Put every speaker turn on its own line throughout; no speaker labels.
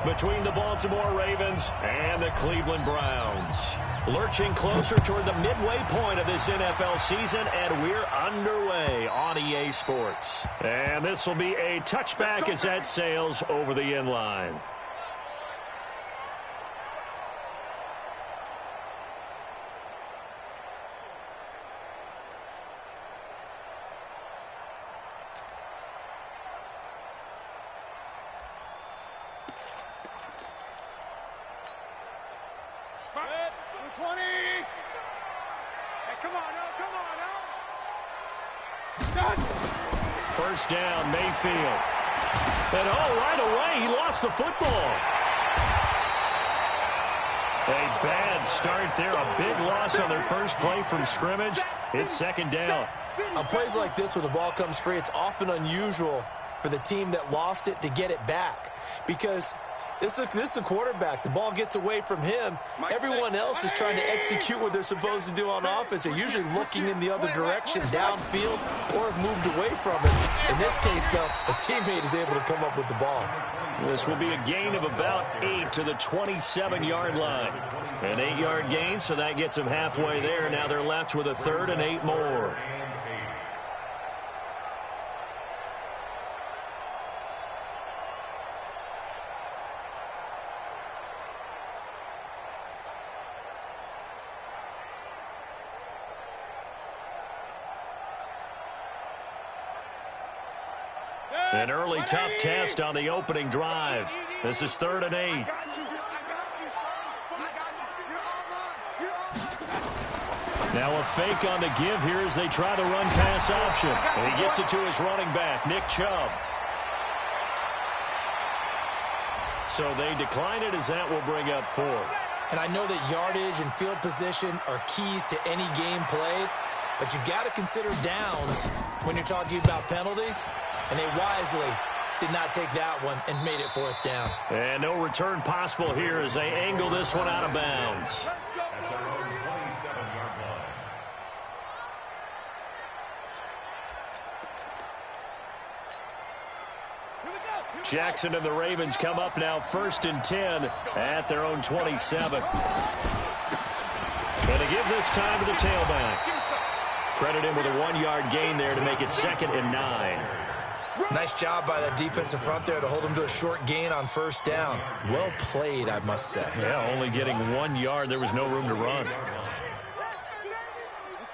between the Baltimore Ravens and the Cleveland Browns. Lurching closer toward the midway point of this NFL season, and we're underway on EA Sports. And this will be a touchback as that sails over the end line. First down, Mayfield. And right away, he lost the football. A bad start there, a big loss on their first play from scrimmage. It's second down.
On plays like this, when the ball comes free, it's often unusual for the team that lost it to get it back. Because this is a quarterback. The ball gets away from him. Everyone else is trying to execute what they're supposed to do on offense. They're usually looking in the other direction, downfield, or have moved away from it. In this case, though, a teammate is able to come up with the ball.
This will be a gain of about 8 to the 27-yard line. An 8-yard gain, so that gets them halfway there. Now they're left with a 3rd and 8 more. An early tough test on the opening drive. This is 3rd and 8. Now a fake on the give here as they try the run-pass option. And he gets it to his running back, Nick Chubb. So they decline it as that will bring up 4th.
And I know that yardage and field position are keys to any game played, but you got to consider downs when you're talking about penalties. And they wisely did not take that one and made it 4th down.
And no return possible here as they angle this one out of bounds. Jackson and the Ravens come up now 1st and 10 at their own 27. And to give this time to the tailback. Credit him with a 1-yard gain there to make it 2nd and 9.
Nice job by that defensive front there to hold him to a short gain on 1st down. Well played, I must say.
Yeah, only getting 1 yard. There was no room to run.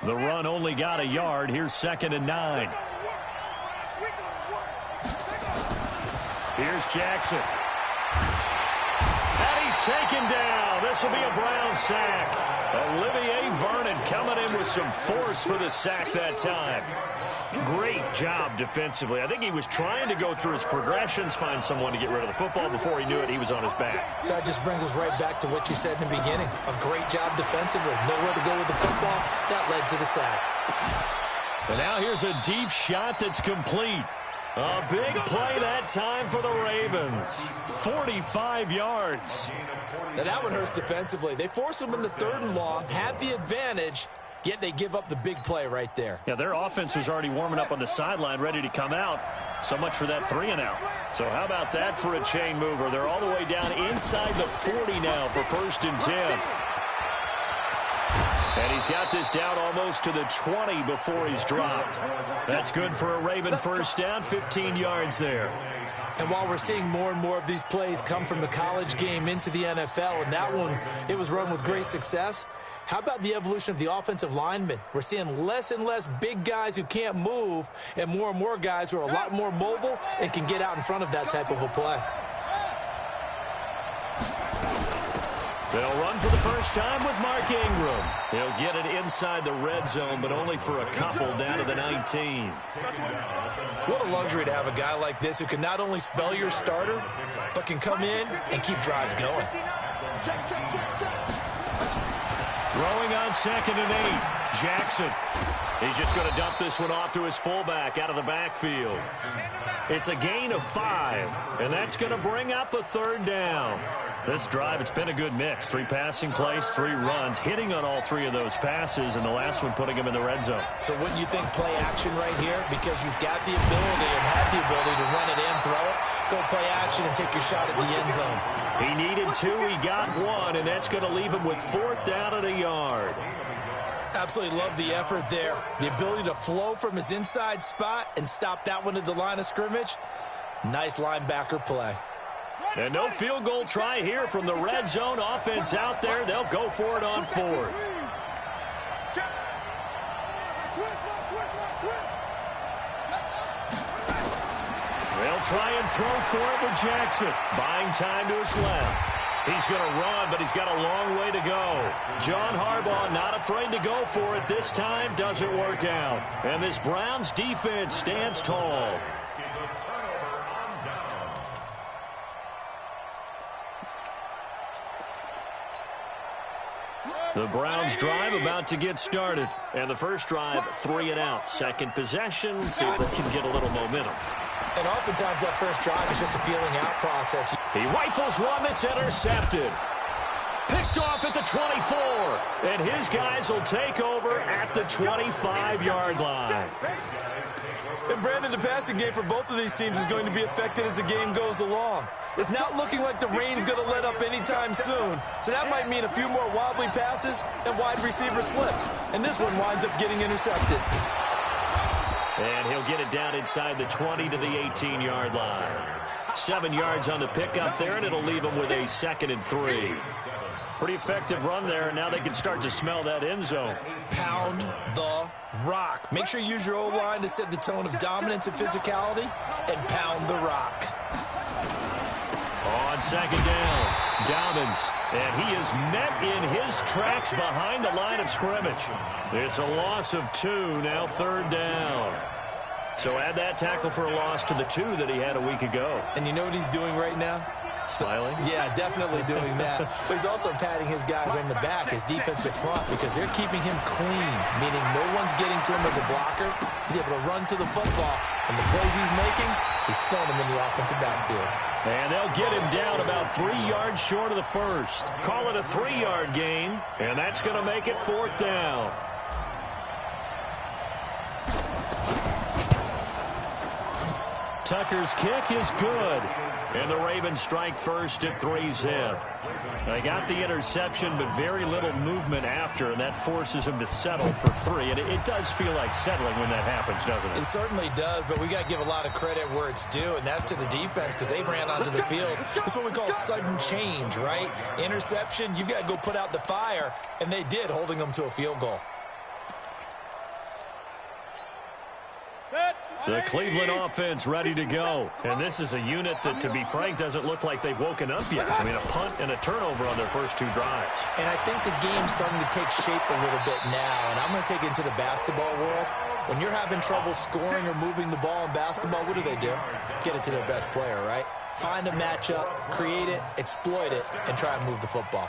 The run only got a yard. Here's 2nd and 9. Here's Jackson. And he's taken down. This will be a Brown sack. Olivier Vernon coming in with some force for the sack that time. Great job defensively. I think he was trying to go through his progressions, find someone to get rid of the football. Before he knew it, he was on his back.
So that just brings us right back to what you said in the beginning. A great job defensively. Nowhere to go with the football. That led to the sack.
And now here's a deep shot that's complete. A big play that time for the Ravens. 45 yards.
Now that one hurts defensively. They force them into 3rd and long, had the advantage, yet they give up the big play right there.
Yeah, their offense was already warming up on the sideline, ready to come out. So much for that 3 and out. So how about that for a chain mover? They're all the way down inside the 40 now for 1st and 10. And he's got this down almost to the 20 before he's dropped. That's good for a Raven 1st down, 15 yards there.
And while we're seeing more and more of these plays come from the college game into the NFL, and that one, it was run with great success, how about the evolution of the offensive linemen? We're seeing less and less big guys who can't move and more guys who are a lot more mobile and can get out in front of that type of a play.
They'll run for the first time with Mark Ingram. He'll get it inside the red zone, but only for a couple down to the 19.
What a luxury to have a guy like this who can not only spell your starter, but can come in and keep drives going.
Throwing on 2nd and 8. Jackson. He's just going to dump this one off to his fullback out of the backfield. It's a gain of 5, and that's going to bring up a 3rd down. This drive, it's been a good mix. 3 passing plays, 3 runs, hitting on all 3 of those passes, and the last one putting him in the red zone.
So wouldn't you think play action right here? Because you've got the ability and have the ability to run it in, throw it, go play action, and take your shot at the end zone.
He needed 2, he got 1, and that's going to leave him with 4th down and a yard.
Absolutely love the effort there. The ability to flow from his inside spot and stop that one at the line of scrimmage. Nice linebacker play.
And no field goal try here from the red zone offense out there. They'll go for it on 4th. They'll try and throw for it with Jackson. Buying time to his left. He's going to run, but he's got a long way to go. John Harbaugh not afraid to go for it this time. Doesn't work out. And this Browns defense stands tall. The Browns drive about to get started. And the first drive, 3 and out. Second possession, see if they can get a little momentum.
And oftentimes that first drive is just a feeling out process.
He rifles one that's intercepted. Picked off at the 24. And his guys will take over at the 25-yard line.
And Brandon, the passing game for both of these teams is going to be affected as the game goes along. It's not looking like the rain's going to let up anytime soon. So that might mean a few more wobbly passes and wide receiver slips. And this one winds up getting intercepted.
And he'll get it down inside the 20 to the 18-yard line. 7 yards on the pickup there, and it'll leave him with a 2nd and 3. Pretty effective run there, and now they can start to smell that end zone.
Pound the rock. Make sure you use your O-line to set the tone of dominance and physicality, and pound the rock.
On 2nd down, Dobbins, and he is met in his tracks behind the line of scrimmage. It's a loss of 2, now 3rd down. So add that tackle for a loss to the 2 that he had a week ago.
And you know what he's doing right now?
Smiling?
Yeah, definitely doing that. But he's also patting his guys on the back, his defensive front, because they're keeping him clean, meaning no one's getting to him as a blocker. He's able to run to the football, and the plays he's making, he's throwing them in the offensive backfield.
And they'll get him down about 3 yards short of the first. Call it a 3-yard gain, and that's going to make it 4th down. Tucker's kick is good. And the Ravens strike first at 3-zip. They got the interception, but very little movement after, and that forces him to settle for 3. And it does feel like settling when that happens, doesn't it?
It certainly does, but we got to give a lot of credit where it's due, and that's to the defense because they ran onto the field. It's what we call sudden change, right? Interception, you've got to go put out the fire, and they did, holding them to a field goal.
The Cleveland offense ready to go. And this is a unit that, to be frank, doesn't look like they've woken up yet. I mean, a punt and a turnover on their first 2 drives.
And I think the game's starting to take shape a little bit now. And I'm going to take it into the basketball world. When you're having trouble scoring or moving the ball in basketball, what do? Get it to their best player, right? Find a matchup, create it, exploit it, and try and move the football.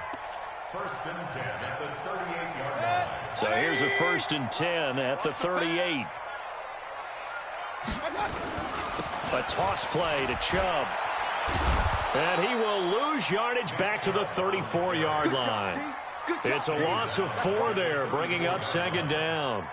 So here's a 1st and 10 at the 38. A toss play to Chubb. And he will lose yardage back to the 34-yard line. It's a loss of 4 there, bringing up 2nd down.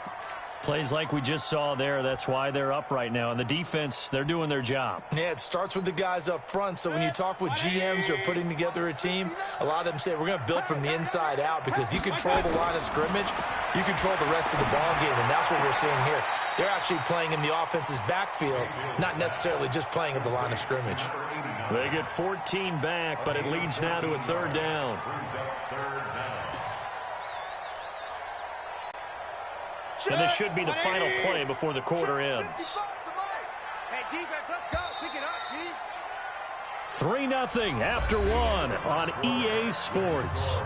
Plays like we just saw there, that's why they're up right now. And the defense, they're doing their job.
Yeah, it starts with the guys up front. So when you talk with GMs who are putting together a team, a lot of them say we're going to build from the inside out because if you control the line of scrimmage, you control the rest of the ball game, and that's what we're seeing here. They're actually playing in the offense's backfield, not necessarily just playing at the line of scrimmage.
They get 14 back, but it leads now to a 3rd down. And this should be the final play before the quarter ends.
Hey, defense, let's go. Pick it up, D.
3-0 after 1 on EA Sports.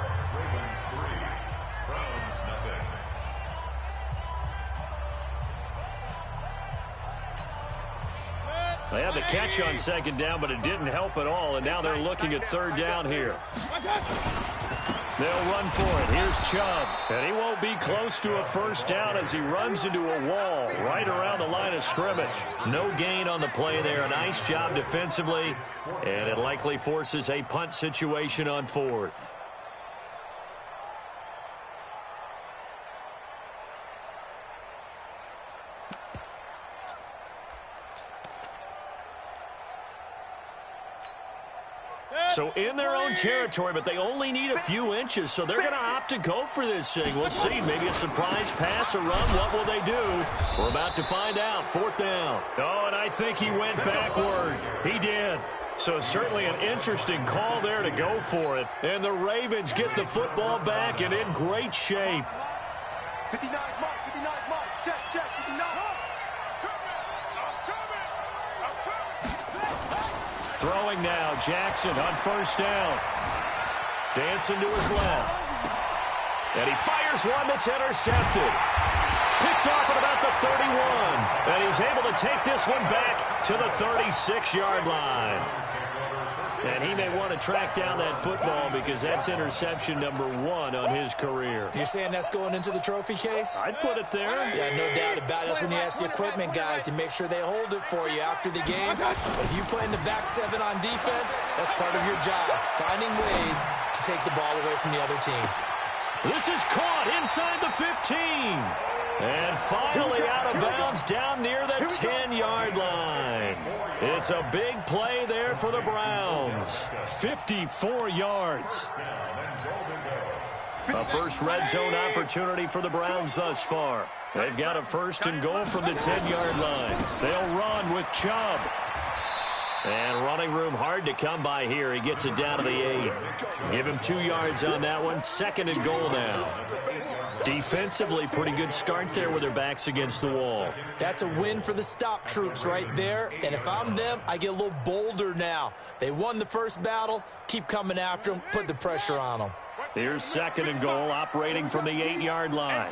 They had the catch on 2nd down, but it didn't help at all, and now they're looking at 3rd down here. They'll run for it. Here's Chubb, and he won't be close to a 1st down as he runs into a wall right around the line of scrimmage. No gain on the play there. A nice job defensively, and it likely forces a punt situation on 4th. So in their own territory, but they only need a few inches, so they're going to opt to go for this thing. We'll see. Maybe a surprise pass or run. What will they do? We're about to find out. 4th down. Oh, and I think he went backward. He did. So certainly an interesting call there to go for it. And the Ravens get the football back and in great shape.
59 mark, 59 mark. Check, 59.
Throwing now, Jackson on 1st down. Dancing to his left. And he fires one that's intercepted. Picked off at about the 31. And he's able to take this one back to the 36-yard line. And he may want to track down that football because that's interception number 1 on his career.
You're saying that's going into the trophy case?
I'd put it there.
Yeah, no doubt about it. That's when you ask the equipment guys to make sure they hold it for you after the game. But if you play in the back 7 on defense, that's part of your job, finding ways to take the ball away from the other team.
This is caught inside the 15. And finally out of bounds down near the 10-yard line. It's a big play there for the Browns. 54 yards. A first red zone opportunity for the Browns thus far. They've got a 1st and goal from the 10-yard line. They'll run with Chubb. And running room hard to come by here. He gets it down to the 8. Give him 2 yards on that one. 2nd and goal now. Defensively, pretty good start there with their backs against the wall.
That's a win for the stop troops right there. And if I'm them, I get a little bolder now. They won the first battle. Keep coming after them. Put the pressure on them.
Here's 2nd and goal, operating from the 8-yard line.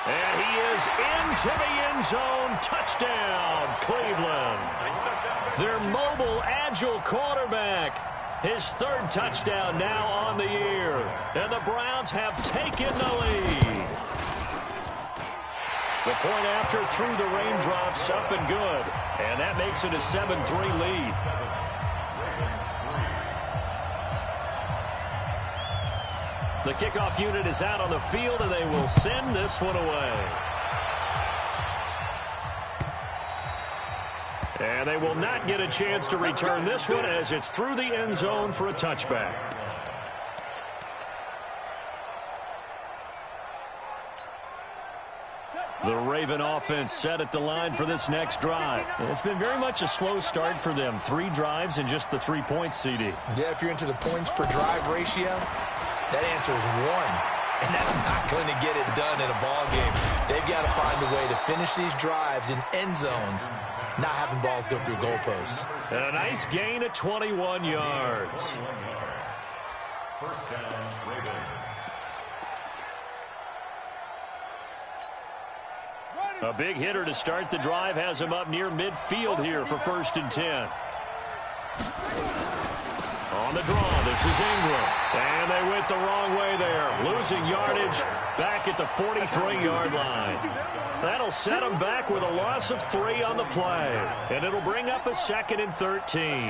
And he is into the end zone. Touchdown, Cleveland. Their mobile, agile quarterback. His 3rd touchdown now on the year. And the Browns have taken the lead. The point after through the raindrops, up and good. And that makes it a 7-3 lead. The kickoff unit is out on the field, and they will send this one away. And they will not get a chance to return this one as it's through the end zone for a touchback. The Raven offense set at the line for this next drive. It's been very much a slow start for them. 3 drives and just the 3 points, CD.
Yeah, if you're into the points per drive ratio, that answer is 1. And that's not going to get it done in a ball game. They've got to find a way to finish these drives in end zones, not having balls go through goalposts.
And a nice gain of 21 yards.
1st down, Ravens.
A big hitter to start the drive has him up near midfield here for 1st and 10. On the draw, this is Ingram. And they went the wrong way there. Losing yardage back at the 43-yard line. That'll set them back with a loss of 3 on the play. And it'll bring up a 2nd and 13.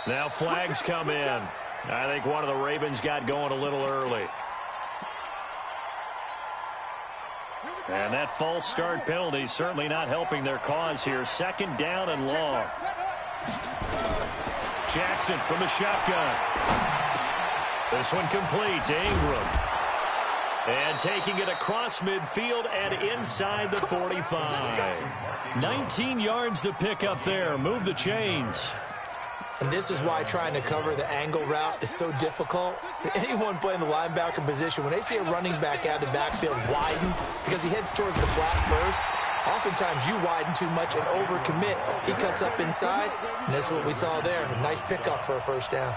Now flags come in. I think one of the Ravens got going a little early. And that false start penalty certainly not helping their cause here. 2nd down and long. Jackson from the shotgun. This one complete to Ingram. And taking it across midfield and inside the 45. 19 yards to pick up there. Move the chains.
And this is why trying to cover the angle route is so difficult. Anyone playing the linebacker position, when they see a running back out of the backfield widen because he heads towards the flat first, oftentimes you widen too much and overcommit. He cuts up inside, and that's what we saw there. A nice pickup for a 1st down.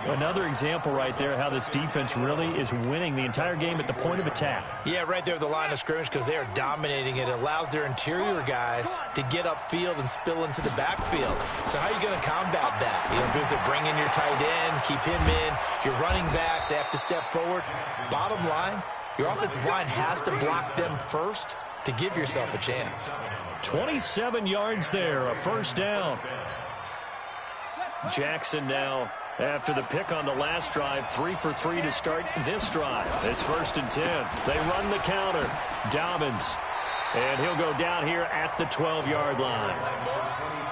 Another example right there how this defense really is winning the entire game at the point of attack.
Yeah, right there at the line of scrimmage because they are dominating it. It allows their interior guys to get upfield and spill into the backfield. So how are you going to combat that? You know, because they bring in your tight end, keep him in. Your running backs, they have to step forward. Bottom line, your offensive line has to block them first to give yourself a chance.
27 yards there, a 1st down. Jackson now After the pick on the last drive, 3 for 3 to start this drive. It's 1st and 10. They run the counter. Dobbins. And he'll go down here at the 12-yard line.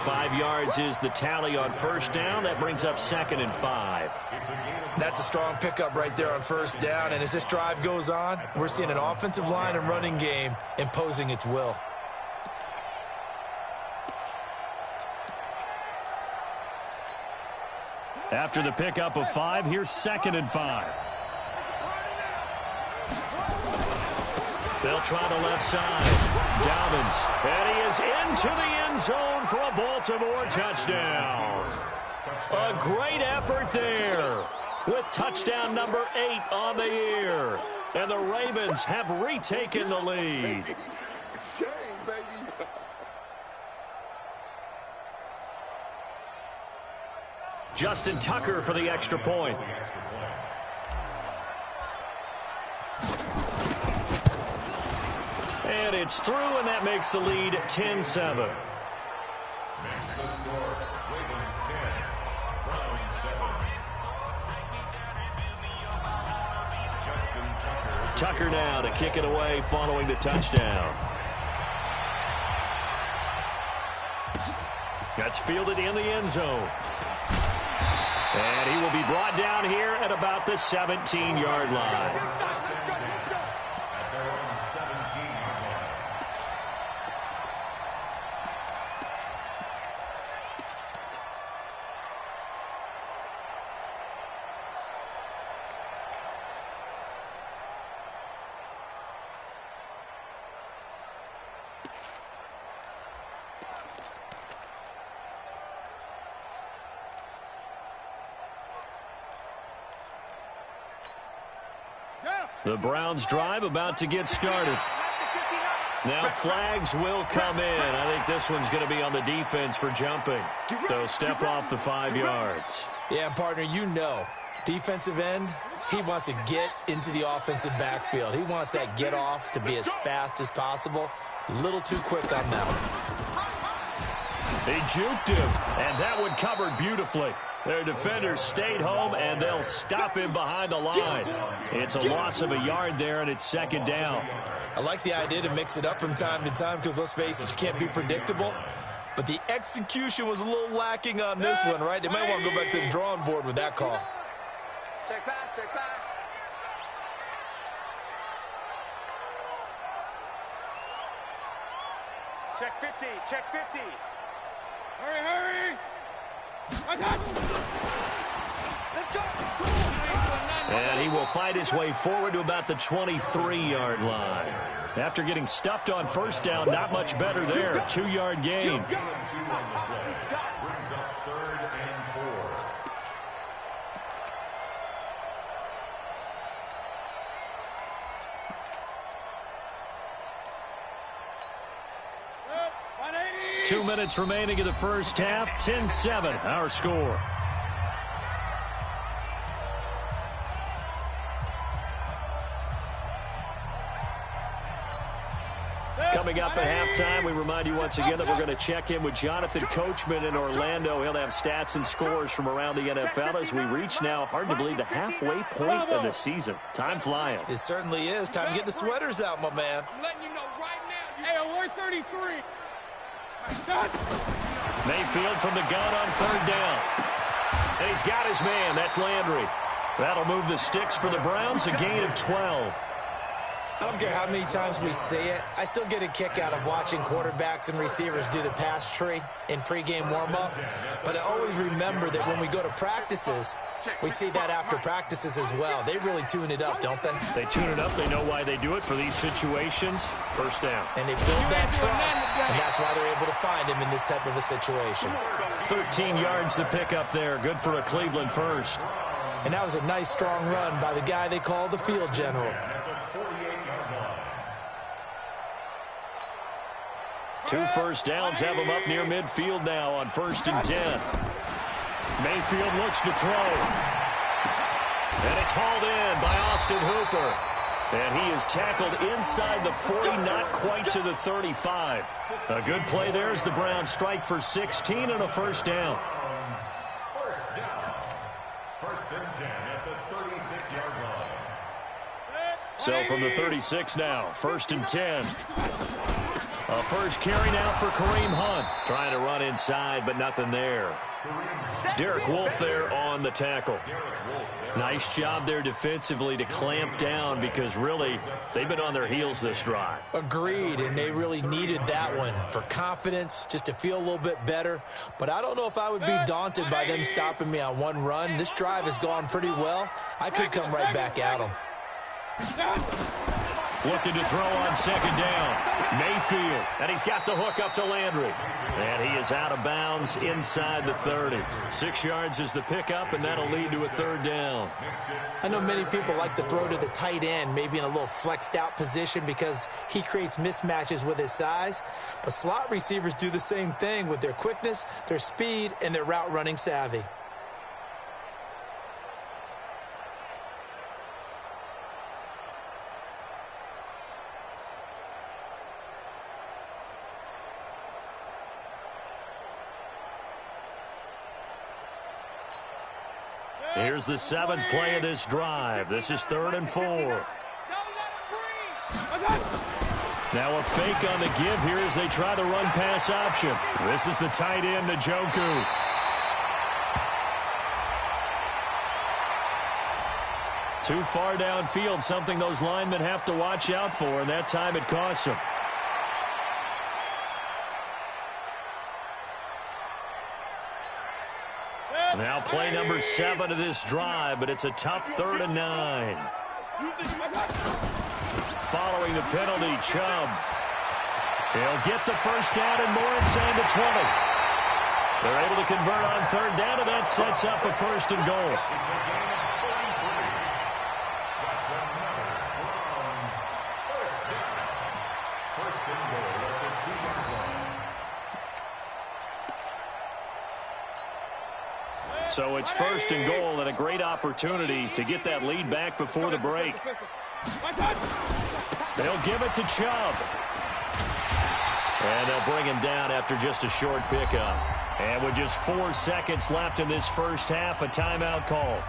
5 yards is the tally on 1st down. That brings up 2nd and 5.
That's a strong pickup right there on 1st down. And as this drive goes on, we're seeing an offensive line and running game imposing its will.
After the pickup of 5, here's 2nd and 5. They'll try the left side. Dobbins. And he is into the end zone for a Baltimore touchdown. A great effort there with touchdown number 8 on the year. And the Ravens have retaken the lead.
It's game, baby.
Justin Tucker for the extra point. And it's through, and that makes the lead 10-7. Tucker now to kick it away following the touchdown. That's fielded in the end zone. And he will be brought down here at about the 17-yard line. The Browns drive about to get started. Now flags will come in. I think this one's going to be on the defense for jumping. So step off the 5 yards.
Yeah, partner, you know, defensive end, he wants to get into the offensive backfield. He wants that get off to be as fast as possible. A little too quick on that one.
They juked him, and that one covered beautifully. Their defenders stayed home, and they'll stop him behind the line. It's a loss of a yard there, and it's 2nd down.
I like the idea to mix it up from time to time because, let's face it, you can't be predictable. But the execution was a little lacking on this one, right? They might want to go back to the drawing board with that call.
Check back, check back. Check 50, check 50. Hurry, hurry. Let's go.
And he will fight his way forward to about the 23-yard line. After getting stuffed on 1st down, not much better there. 2-yard gain.
Brings
up 3rd and 4.
Good.
2 minutes remaining in the first half. 10-7, our score. Coming up at halftime, we remind you once again that we're going to check in with Jonathan Coachman in Orlando. He'll have stats and scores from around the NFL as we reach now, hard to believe, the halfway point of the season. Time flying.
It certainly is. Time to get the sweaters out, my man.
I'm letting you know right now. Hey, alert 33.
Mayfield from the gun on 3rd down. And he's got his man. That's Landry. That'll move the sticks for the Browns, a gain of 12.
I don't care how many times we say it, I still get a kick out of watching quarterbacks and receivers do the pass tree in pregame warm-up. But I always remember that when we go to practices, we see that after practices as well. They really tune it up, don't they?
They tune it up. They know why they do it for these situations. 1st down.
And they build that trust, and that's why they're able to find him in this type of a situation.
13 yards to pick up there. Good for a Cleveland first.
And that was a nice, strong run by the guy they call the field general.
2 first downs have him up near midfield now on 1st and 10. Mayfield looks to throw. And it's hauled in by Austin Hooper. And he is tackled inside the 40, not quite to the 35. A good play there as the Browns strike for 16 and a 1st down.
First and 10 at the 36-yard line.
So from the 36 now, first and 10. A first carry now for Kareem Hunt. Trying to run inside, but nothing there. Derek Wolfe there on the tackle. Nice job there defensively to clamp down because really they've been on their heels this drive.
Agreed, and they really needed that one for confidence, just to feel a little bit better. But I don't know if I would be daunted by them stopping me on one run. This drive has gone pretty well. I could come right back at them.
Looking to throw on second down. Mayfield, and he's got the hook up to Landry. And he is out of bounds inside the 30. 6 yards is the pickup, and that'll lead to a third down.
I know many people like to throw to the tight end, maybe in a little flexed out position because he creates mismatches with his size. But slot receivers do the same thing with their quickness, their speed, and their route running savvy.
Here's the 7th play of this drive. This is 3rd and 4. Now a fake on the give here as they try the run pass option. This is the tight end, Njoku. Too far downfield, something those linemen have to watch out for, and that time it costs them. Now play number 7 of this drive, but it's a tough 3rd and 9. Following the penalty, Chubb. He'll get the first down and more inside the 20. They're able to convert on 3rd down, and that sets up a 1st and goal. So it's 1st and goal and a great opportunity to get that lead back before the break. They'll give it to Chubb. And they'll bring him down after just a short pickup. And with just 4 seconds left in this first half, a timeout call.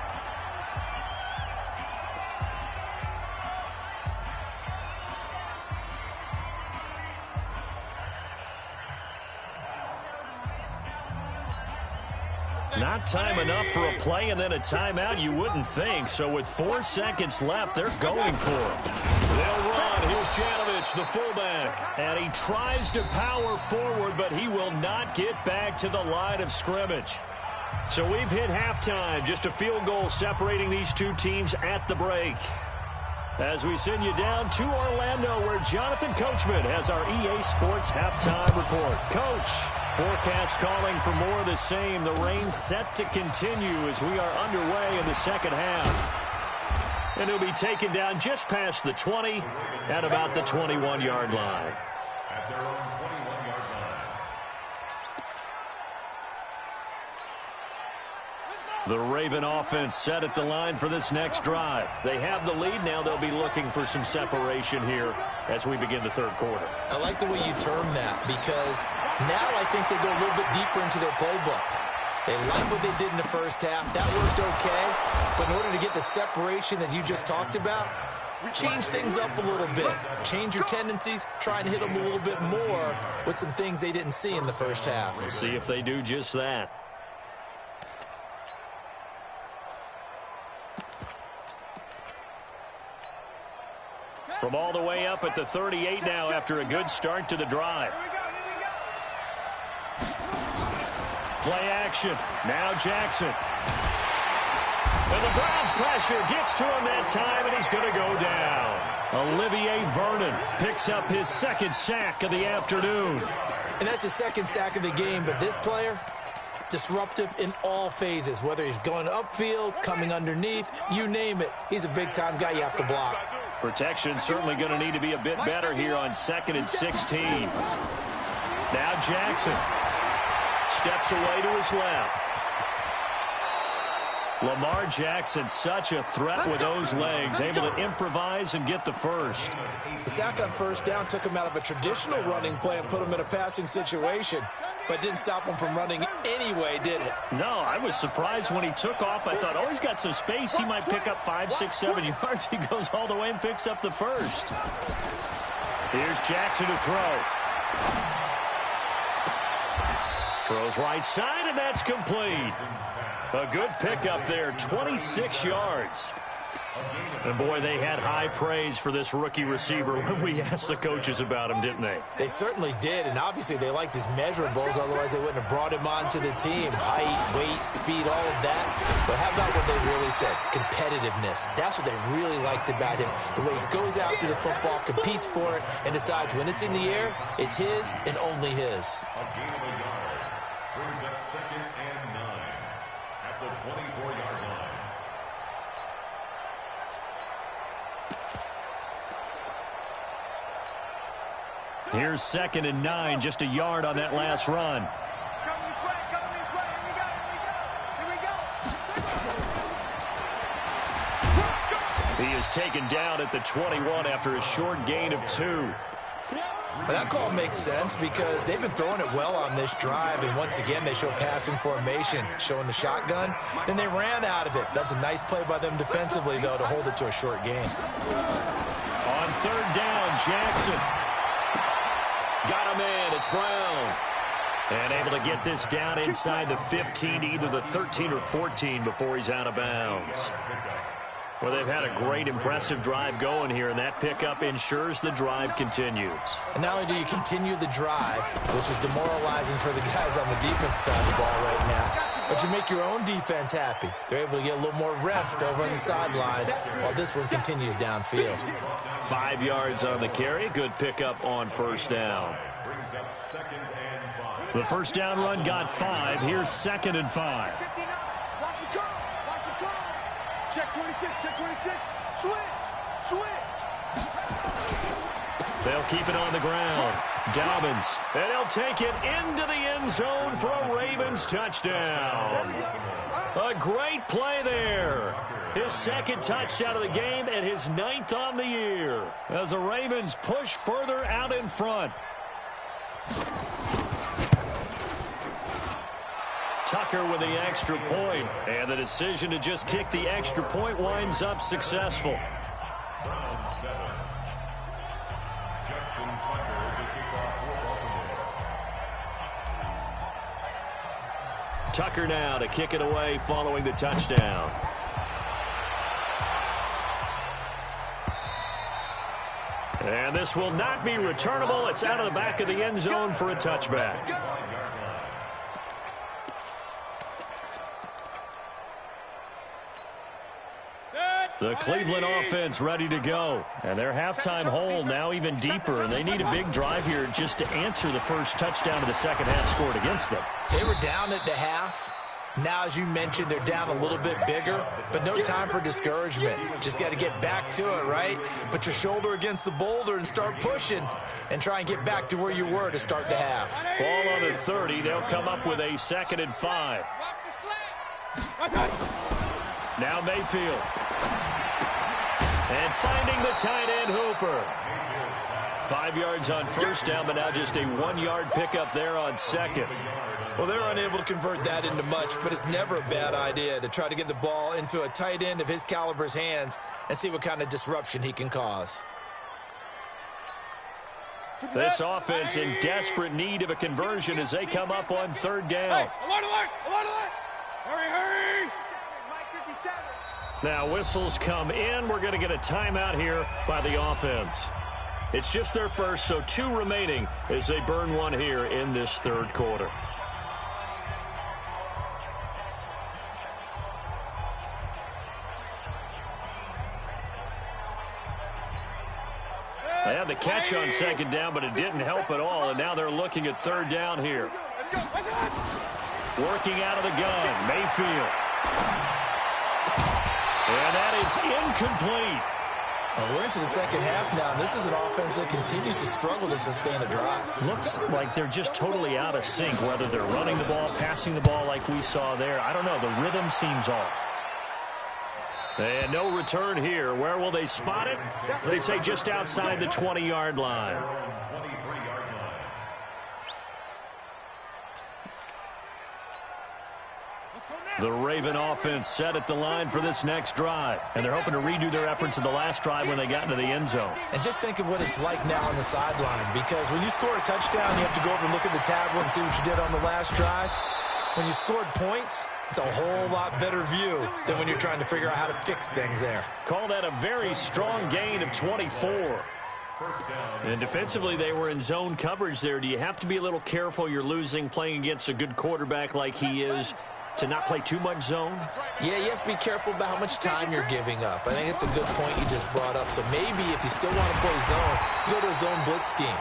Not time enough for a play and then a timeout, you wouldn't think. So with 4 seconds left, they're going for it. They'll run. Here's Janovich, the fullback. And he tries to power forward, but he will not get back to the line of scrimmage. So we've hit halftime. Just a field goal separating these two teams at the break. As we send you down to Orlando, where Jonathan Coachman has our EA Sports halftime report. Coach, forecast calling for more of the same. The rain set to continue as we are underway in the second half. And he'll be taken down just past the 20 at about the 21-yard line.
At their own 21-yard line.
The Raven offense set at the line for this next drive. They have the lead now. They'll be looking for some separation here as we begin the third quarter.
I like the way you term that because now I think they go a little bit deeper into their playbook. They like what they did in the first half. That worked okay. But in order to get the separation that you just talked about, change things up a little bit. Change your tendencies. Try and hit them a little bit more with some things they didn't see in the first half.
We'll see if they do just that. From all the way up at the 38 now after a good start to the drive. Play action. Now Jackson. And the Browns pressure gets to him that time, and he's going to go down. Olivier Vernon picks up his second sack of the afternoon.
And that's the second sack of the game, but this player, disruptive in all phases, whether he's going upfield, coming underneath, you name it. He's a big-time guy you have to block.
Protection certainly going to need to be a bit better here on 2nd and 16. Now Jackson steps away to his left. Lamar Jackson, such a threat with those legs, able to improvise and get the first.
The sack on first down took him out of a traditional running play and put him in a passing situation, but didn't stop him from running anyway, did it?
No, I was surprised when he took off. I thought, oh, he's got some space. He might pick up 5, 6, 7 yards. He goes all the way and picks up the first. Here's Jackson to throw. Throws right side, and that's complete. A good pickup there, 26 yards. And, boy, they had high praise for this rookie receiver when we asked the coaches about him, didn't they?
They certainly did, and obviously they liked his measurables. Otherwise, they wouldn't have brought him onto the team. Height, weight, speed, all of that. But how about what they really said? Competitiveness. That's what they really liked about him. The way he goes after the football, competes for it, and decides when it's in the air, it's his and only his.
A gain of a yard. Brings up 2nd and 9 at the 24-yard line.
Here's 2nd and 9, just a yard on that last run.
Come this way, here we go.
He is taken down at the 21 after a short gain of 2.
But that call makes sense because they've been throwing it well on this drive, and once again they show passing formation, showing the shotgun. Then they ran out of it. That's a nice play by them defensively, though, to hold it to a short gain.
On 3rd down, Jackson. Got him in. It's Brown. And able to get this down inside the 15 to either the 13 or 14 before he's out of bounds. Well, they've had a great, impressive drive going here, and that pickup ensures the drive continues.
And not only do you continue the drive, which is demoralizing for the guys on the defense side of the ball right now, but you make your own defense happy. They're able to get a little more rest over on the sidelines while this one continues downfield.
5 yards on the carry. Good pickup on 1st down.
Brings up 2nd and 5.
The 1st down run got 5. Here's 2nd and 5.
Watch the curl. Watch the curl. Check 26. Check 26. Switch.
They'll keep it on the ground. Dobbins. And he'll take it into the end zone for a Ravens touchdown. A great play there. His 2nd touchdown of the game and his 9th on the year as the Ravens push further out in front. Tucker with the extra point, and the decision to just kick the extra point winds up successful.
Brown 7. Justin Tucker to kick off for Baltimore.
Tucker now to kick it away following the touchdown. And this will not be returnable. It's out of the back of the end zone for a touchback. The Cleveland offense ready to go. And their halftime hole now even deeper. And they need a big drive here just to answer the first touchdown of the second half scored against them.
They were down at the half. Now, as you mentioned, they're down a little bit bigger, but no time for discouragement. Just got to get back to it, right? Put your shoulder against the boulder and start pushing and try and get back to where you were to start the half.
Ball on the 30. They'll come up with a 2nd and 5. Now Mayfield. And finding the tight end Hooper. 5 yards on 1st down, but now just a 1-yard pickup there on 2nd.
Well, they're unable to convert that into much, but it's never a bad idea to try to get the ball into a tight end of his caliber's hands and see what kind of disruption he can cause.
This offense in desperate need of a conversion as they come up on 3rd down.
Alert! Hurry!
Now whistles come in. We're going to get a timeout here by the offense. It's just their first, so 2 remaining as they burn one here in this 3rd quarter. They had the catch on 2nd down, but it didn't help at all, and now they're looking at 3rd down here. Working out of the gun, Mayfield. And that is incomplete.
Well, we're into the second half now, and this is an offense that continues to struggle to sustain a drive.
Looks like they're just totally out of sync, whether they're running the ball, passing the ball like we saw there. I don't know. The rhythm seems off. And no return here. Where will they spot it? They say just outside the 20-yard line. The Raven offense set at the line for this next drive. And they're hoping to redo their efforts in the last drive when they got into the end zone.
And just think of what it's like now on the sideline. Because when you score a touchdown, you have to go over and look at the tablet and see what you did on the last drive. When you scored points, it's a whole lot better view than when you're trying to figure out how to fix things there.
Call that a very strong gain of 24. And defensively, they were in zone coverage there. Do you have to be a little careful you're losing playing against a good quarterback like he is to not play too much zone?
Yeah, you have to be careful about how much time you're giving up. I think it's a good point you just brought up. So maybe if you still want to play zone, you go to a zone blitz scheme.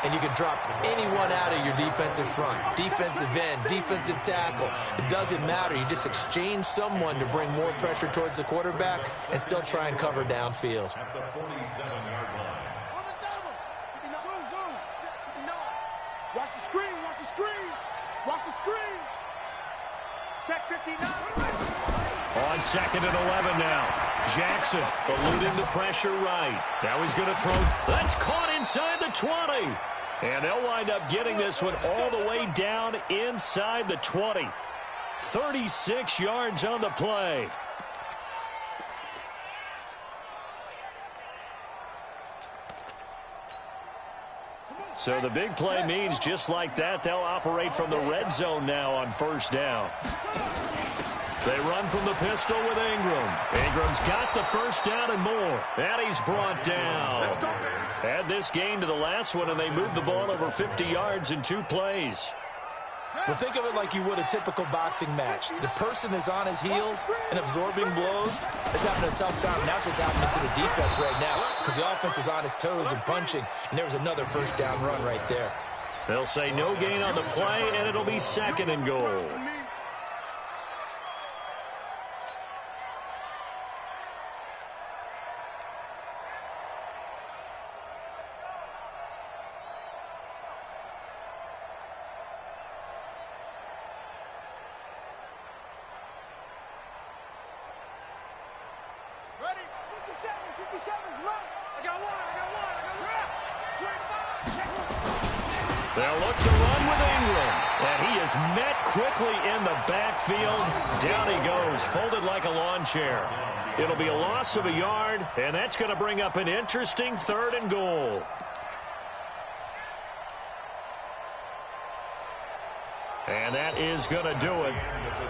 And you can drop anyone out of your defensive front, defensive end, defensive tackle. It doesn't matter. You just exchange someone to bring more pressure towards the quarterback and still try and cover downfield.
At the 47-yard line.
Watch the screen, watch the screen. Watch the screen. Check 59.
On 2nd and 11 now. Jackson eluding the pressure right. Now he's going to throw. That's caught inside the 20. And they'll wind up getting this one all the way down inside the 20. 36 yards on the play. So the big play means just like that, they'll operate from the red zone now on first down. They run from the pistol with Ingram. Ingram's got the first down and more. And he's brought down. Add this game to the last one, and they move the ball over 50 yards in 2 plays.
Well, think of it like you would a typical boxing match. The person is on his heels and absorbing blows is having a tough time. And that's what's happening to the defense right now because the offense is on his toes and punching. And there was another first down run right there.
They'll say no gain on the play, and it'll be 2nd and goal. They'll look to run with Ingram. And he is met quickly in the backfield. Down he goes, folded like a lawn chair. It'll be a loss of a yard, and that's going to bring up an interesting 3rd and goal. And that is going to do it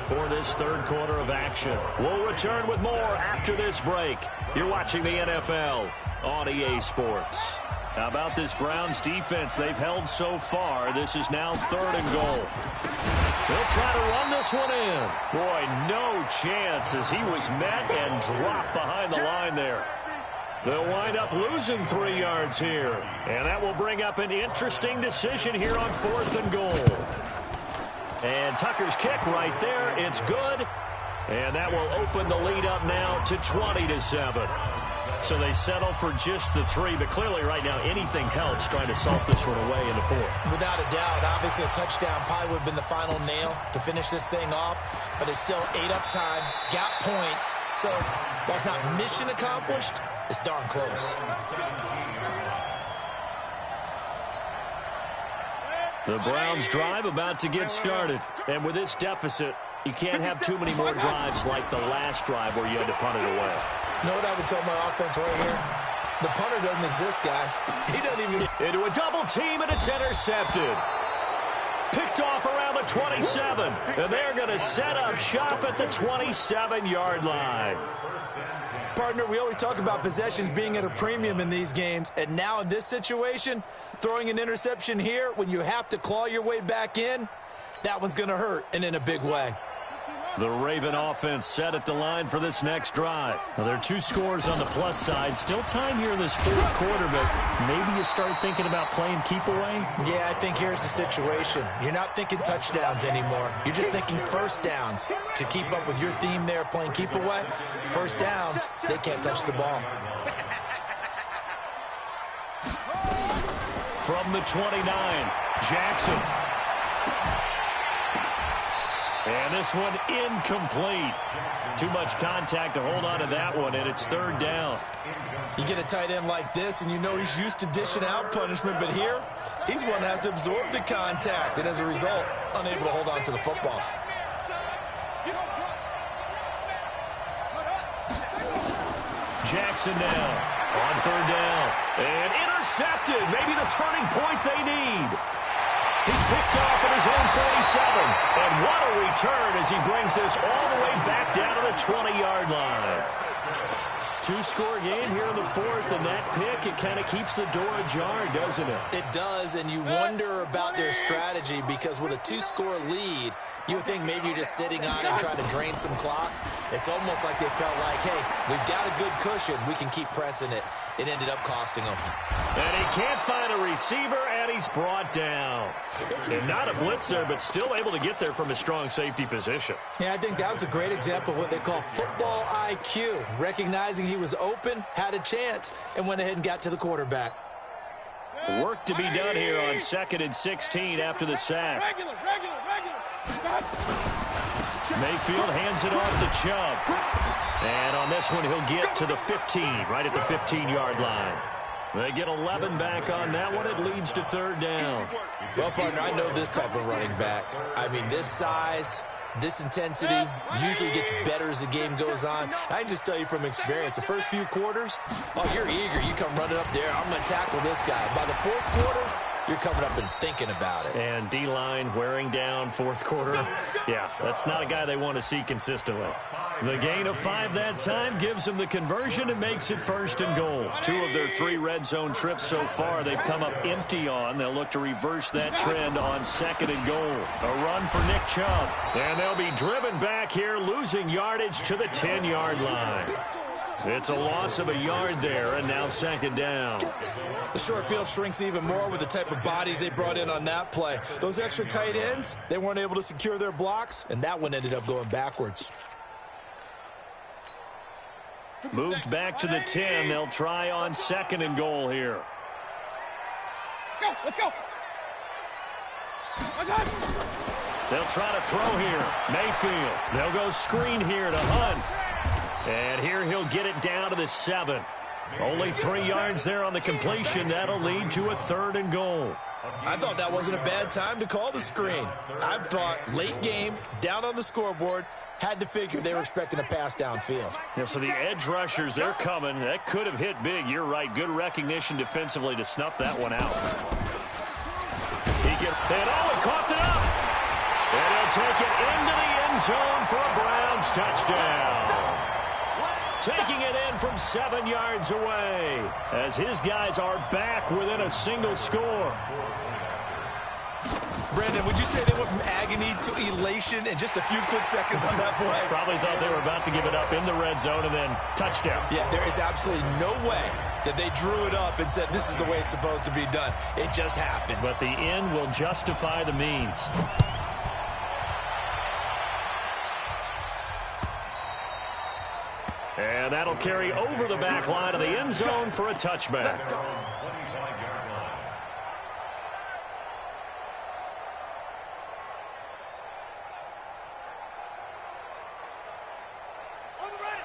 for this 3rd quarter of action. We'll return with more after this break. You're watching the NFL on EA Sports. How about this Browns defense? They've held so far. This is now 3rd and goal. They'll try to run this one in. Boy, no chance as he was met and dropped behind the line there. They'll wind up losing 3 yards here. And that will bring up an interesting decision here on 4th and goal. And Tucker's kick right there. It's good. And that will open the lead up now to 20-7. So they settle for just the 3, but clearly right now anything helps trying to salt this one away in the 4th.
Without a doubt, obviously a touchdown probably would have been the final nail to finish this thing off, but it's still ate up time, got points. So while it's not mission accomplished, it's darn close.
The Browns drive about to get started, and with this deficit, you can't have too many more drives like the last drive where you had to punt it away.
You know what I would tell my offense right here? The punter doesn't exist, guys. He doesn't even...
Into a double team, and it's intercepted. Picked off around the 27, and they're going to set up shop at the 27-yard line.
Partner, we always talk about possessions being at a premium in these games, and now in this situation, throwing an interception here when you have to claw your way back in, that one's going to hurt, and in a big way.
The Raven offense set at the line for this next drive. Now, there are 2 scores on the plus side. Still time here in this 4th quarter, but maybe you start thinking about playing keep away?
Yeah, I think here's the situation. You're not thinking touchdowns anymore. You're just thinking first downs. To keep up with your theme there, playing keep away, first downs, they can't touch the ball.
From the 29, Jackson. And this one incomplete. Too much contact to hold on to that one, and it's third down.
You get a tight end like this, and you know he's used to dishing out punishment, but here, he's one that has to absorb the contact, and as a result, unable to hold on to the football.
Jackson now on third down. And intercepted. Maybe the turning point they need. He's picked off at his own 47. And what a return as he brings this all the way back down to the 20-yard line. Two-score game here in the fourth, and that pick, it kind of keeps the door ajar, doesn't it?
It does, and you wonder about their strategy because with a two-score lead, you would think maybe you're just sitting on it and trying to drain some clock. It's almost like they felt like, hey, we've got a good cushion. We can keep pressing it. It ended up costing them.
And he can't find a receiver, and he's brought down. And not a blitzer, but still able to get there from a strong safety position.
Yeah, I think that was a great example of what they call football IQ. Recognizing he was open, had a chance, and went ahead and got to the quarterback.
Work to be done here on 2nd and 16 after the sack. Mayfield hands it off to Chubb. And on this one, he'll get to the 15, right at the 15-yard line. They get 11 back on that one. It leads to third down.
Well, partner, I know this type of running back. I mean, this size, this intensity usually gets better as the game goes on. I can just tell you from experience, the first few quarters, oh, you're eager. You come running up there. I'm going to tackle this guy. By the fourth quarter, you're coming up and thinking about it.
And D-line wearing down fourth quarter. Yeah, that's not a guy they want to see consistently. The gain of 5 that time gives them the conversion and makes it 1st and goal. 2 of their 3 red zone trips so far they've come up empty on. They'll look to reverse that trend on 2nd and goal. A run for Nick Chubb. And they'll be driven back here, losing yardage to the 10-yard line. It's a loss of a yard there, and now 2nd down.
The short field shrinks even more with the type of bodies they brought in on that play. Those extra tight ends, they weren't able to secure their blocks, and that one ended up going backwards.
Moved back to the 10. They'll try on 2nd and goal here.
Let's go.
They'll try to throw here. Mayfield. They'll go screen here to Hunt. And here he'll get it down to the 7. Only 3 yards there on the completion. That'll lead to a 3rd and goal.
I thought that wasn't a bad time to call the screen. I thought late game, down on the scoreboard, had to figure they were expecting a pass downfield.
Yeah, so the edge rushers, they're coming. That could have hit big. You're right. Good recognition defensively to snuff that one out. He caught it up. And he'll take it into the end zone for a Browns touchdown. Taking it in from 7 yards away as his guys are back within a single score.
Brandon, would you say they went from agony to elation in just a few quick seconds on that play?
Probably thought they were about to give it up in the red zone and then touchdown.
Yeah, there is absolutely no way that they drew it up and said this is the way it's supposed to be done. It just happened.
But the end will justify the means. And that'll carry over the back line of the end zone for a touchback.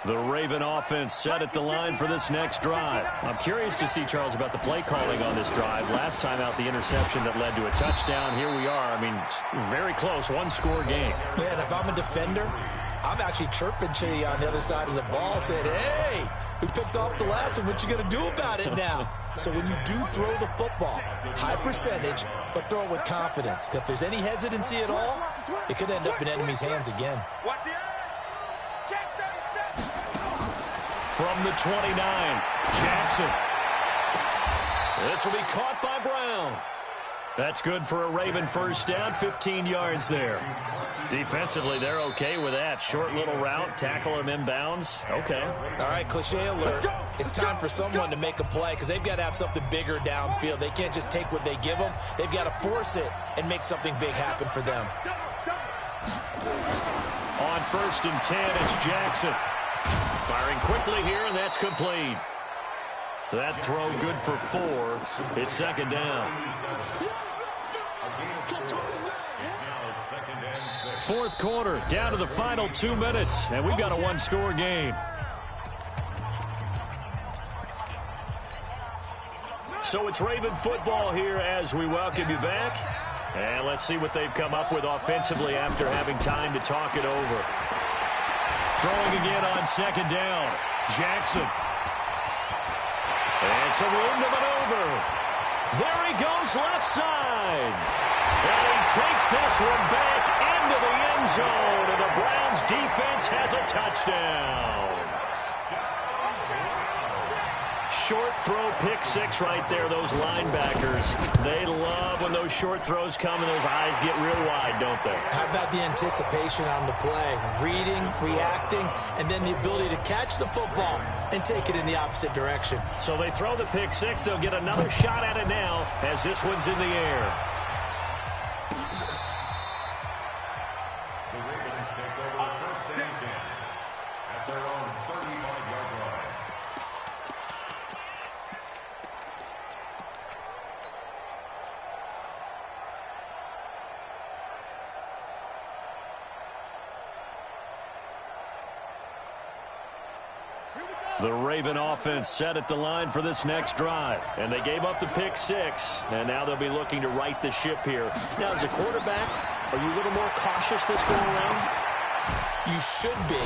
The Raven offense set at the line for this next drive. I'm curious to see, Charles, about the play calling on this drive. Last time out, the interception that led to a touchdown. Here we are. I mean, very close, one-score game.
Yeah, and if I'm a defender, I'm actually chirping Chitty on the other side of the ball, saying, hey, we picked off the last one. What you going to do about it now? So when you do throw the football, high percentage, but throw it with confidence. Because if there's any hesitancy at all, it could end up in enemy's hands again.
From the 29, Jackson. This will be caught by Brown. That's good for a Raven first down, 15 yards there. Defensively, they're okay with that. Short little route, tackle him inbounds. Okay.
All right, cliche alert. It's time for someone to make a play because they've got to have something bigger downfield. They can't just take what they give them. They've got to force it and make something big happen for them.
On 1st and 10, it's Jackson. Firing quickly here, and that's complete. That throw good for 4. It's 2nd down.
now 2nd and 6.
Fourth quarter, down to the final 2 minutes, and we've got a one-score game. So it's Raven football here as we welcome you back. And let's see what they've come up with offensively after having time to talk it over. Throwing again on 2nd down. Jackson. And some room to maneuver. There he goes left side. And he takes this one back into the end zone. And the Browns defense has a touchdown. Short throw, pick six right there, those linebackers. They love when those short throws come and those eyes get real wide, don't they?
How about the anticipation on the play? Reading, reacting, and then the ability to catch the football and take it in the opposite direction.
So they throw the pick six. They'll get another shot at it now as this one's in the air.
The Ravens take over 1st and 10 at their own 35-yard line.
The Raven offense set at the line for this next drive. And they gave up the pick six. And now they'll be looking to right the ship here. Now, as a quarterback, are you a little more cautious this go around?
You should be,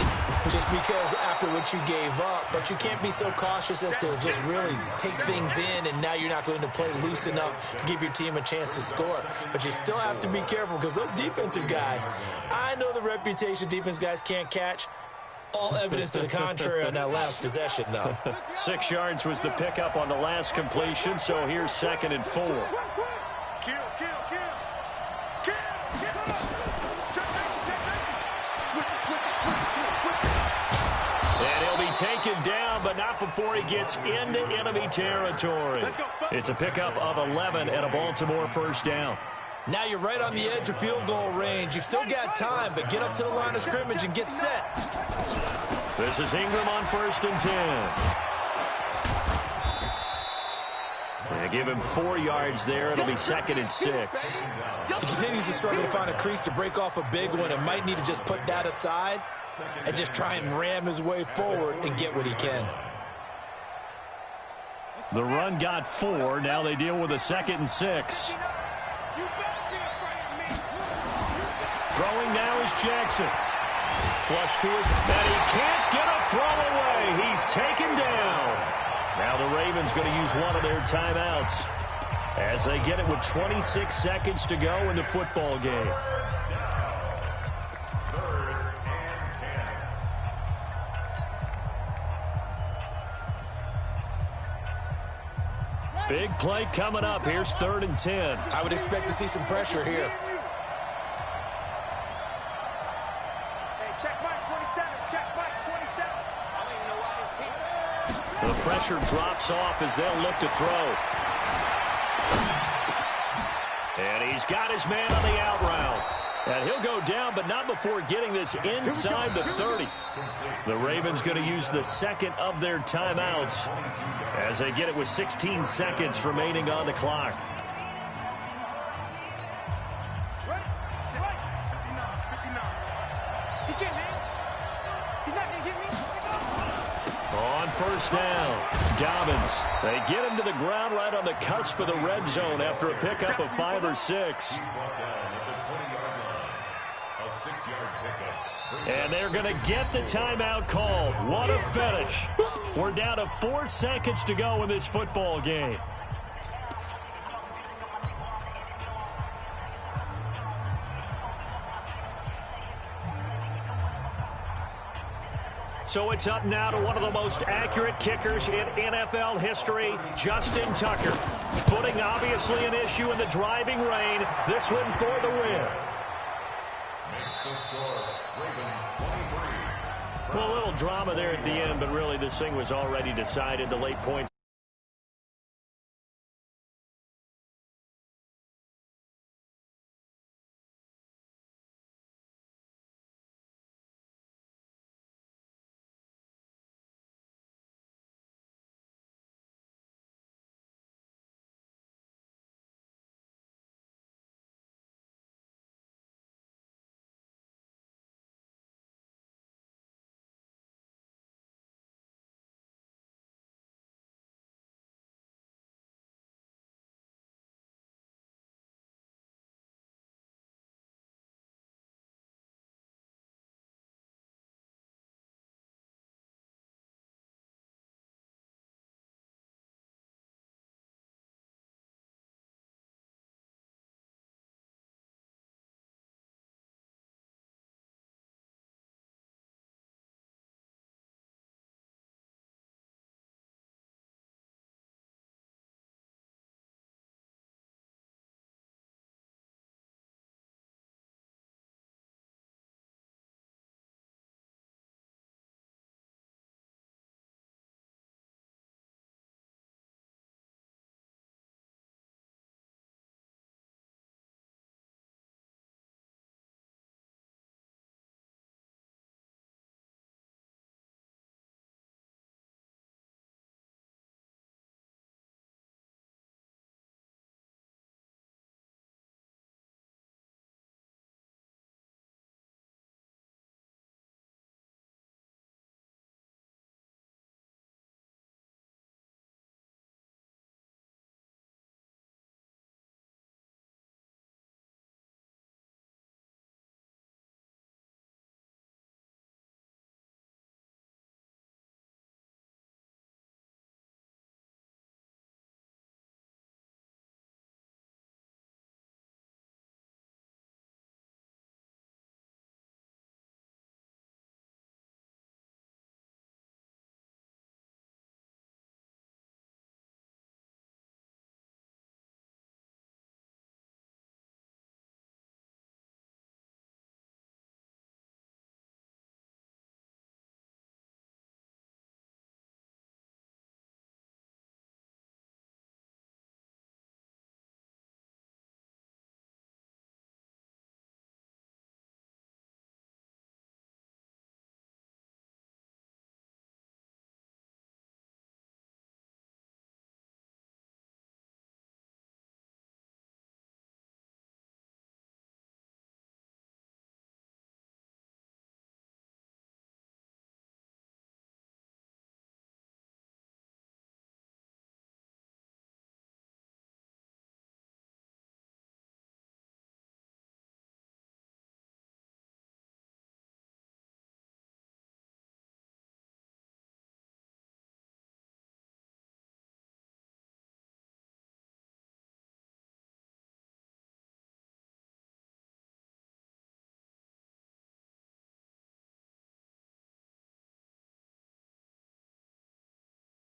just because after what you gave up. But you can't be so cautious as to just really take things in, and now you're not going to play loose enough to give your team a chance to score. But you still have to be careful because those defensive guys, I know the reputation defense guys can't catch. All evidence to the contrary on that last possession, though.
6 yards was the pickup on the last completion, so here's 2nd and 4.
Kill.
And he'll be taken down, but not before he gets into enemy territory. It's a pickup of 11 and a Baltimore 1st down.
Now you're right on the edge of field goal range. You've still got time, but get up to the line of scrimmage and get set.
This is Ingram on 1st and 10. They give him 4 yards there. It'll be 2nd and 6.
He continues to struggle to find a crease to break off a big one and might need to just put that aside and just try and ram his way forward and get what he can.
The run got 4. Now they deal with a 2nd and 6. Throwing now is Jackson. Flush to his, and he can't get a throw away. He's taken down. Now the Ravens going to use one of their timeouts as they get it with 26 seconds to go in the football game.
3rd and 10.
Big play coming up. Here's 3rd and 10.
I would expect to see some pressure here.
The pressure drops off as they'll look to throw. And he's got his man on the out route. And he'll go down, but not before getting this inside the 30. The Ravens going to use the 2nd of their timeouts as they get it with 16 seconds remaining on the clock. On 1st down, Dobbins. They get him to the ground right on the cusp of the red zone after a pickup of 5 or 6. And they're going to get the timeout called. What a finish. We're down to 4 seconds to go in this football game. So it's up now to one of the most accurate kickers in NFL history, Justin Tucker. Footing obviously an issue in the driving rain. This one for the win.
Makes the score, Ravens 23.
Well, a little drama there at the end, but really this thing was already decided. The late points.